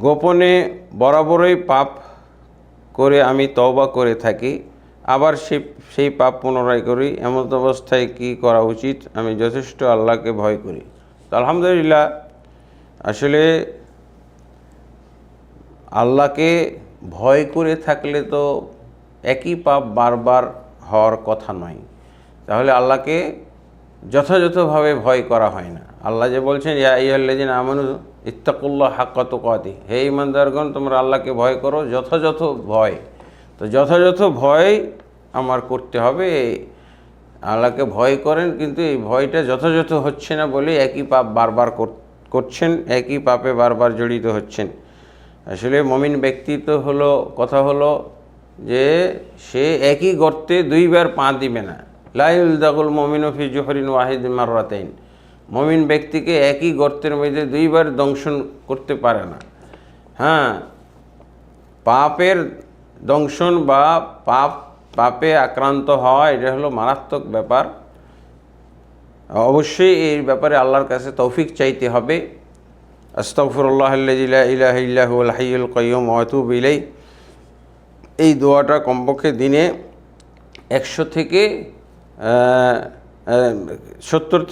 গোপনে বরাবরই পাপ করে আমি তওবা করে থাকি, আবার সেই পাপ পুনরায় করি, এমন অবস্থায় কি করা উচিত? আমি যথেষ্ট আল্লাহকে ভয় করি। তো আলহামদুলিল্লাহ, আসলে আল্লাহকে ভয় করে থাকলে তো একই পাপ বারবার হওয়ার কথা নয়। তাহলে আল্লাহকে যথাযথভাবে ভয় করা হয় না। আল্লাহ যে বলছেন, ইয়া আইয়ুহাল্লাযীনা আমানু ইত্তাকুল্লাহ হাক্কা তুকাতিহ, হে ঈমানদারগণ তোমরা আল্লাহকে ভয় করো যথাযথ ভয়। তো যথাযথ ভয় আমার করতে হবে। আল্লাহকে ভয় করেন, কিন্তু এই ভয়টা যথাযথ হচ্ছে না বলে একই পাপ বারবার করছেন, একই পাপে বারবার জড়িত হচ্ছেন। আসলে মুমিন ব্যক্তি তো কথা হলো যে সে একই গর্তে দুইবার পা দিবে না। লা ইউলদাগুল মুমিনু ফি জুহরিন ওয়াহিদিন মাররাতাইন, মুমিন ব্যক্তিকে একই গর্তের মধ্যে দুইবার দংশন করতে পারে না। হ্যাঁ, পাপের দংশন বা পাপে আক্রান্ত হওয়া এটা হলো মারাত্মক ব্যাপার। অবশ্যই এই ব্যাপারে আল্লাহর কাছে তৌফিক চাইতে হবে। আস্তাগফিরুল্লাহাল্লাযী লা ইলাহা ইল্লা হুয়াল হাইয়ুল কাইয়্যুম ওয়া আতুবু ইলাইহি, এই দোয়াটা কমপক্ষে দিনে 70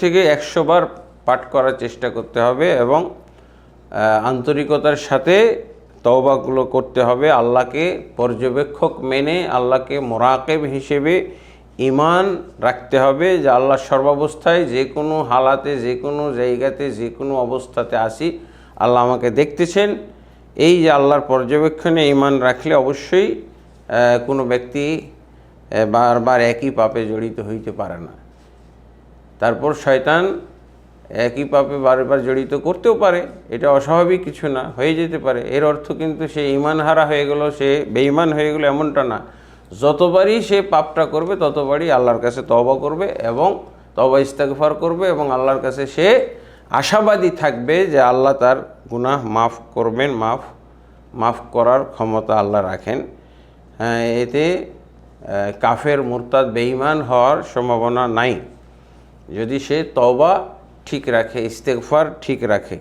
থেকে 100 বার পাঠ করার চেষ্টা করতে হবে এবং আন্তরিকতার সাথে তওবাগুলো করতে হবে। আল্লাহকে পর্যবেক্ষক মেনে, আল্লাহকে মোরাকেব হিসেবে ঈমান রাখতে হবে যে আল্লাহ সর্বাবস্থায়, যে কোনো হালাতে, যে কোনো জায়গাতে, যে কোনো অবস্থাতে আসি আল্লাহ আমাকে দেখতেছেন। এই যে আল্লাহর পর্যবেক্ষণে ঈমান রাখলে অবশ্যই কোনো ব্যক্তি বারবার একই পাপে জড়িত হইতে পারে না। তারপর শয়তান একই পাপে বারবার জড়িত করতেও পারে, এটা অস্বাভাবিক কিছু না, হয়ে যেতে পারে। এর অর্থ কিন্তু সে ঈমান হারা হয়ে গেল, সে বেঈমান হয়ে গেল, এমনটা না। যতবারই সে পাপটা করবে ততবারই আল্লাহর কাছে তওবা করবে এবং তওবা ইস্তেগফার করবে এবং আল্লাহর কাছে সে আশাবাদী থাকবে যে আল্লাহ তার গুনাহ মাফ করবেন, মাফ করার ক্ষমতা আল্লাহ রাখেন। এতে কাফের, মুরতাদ, বেঈমান হওয়ার সম্ভাবনা নাই যদি সে তওবা ঠিক রাখে, ইস্তেগফার ঠিক রাখে।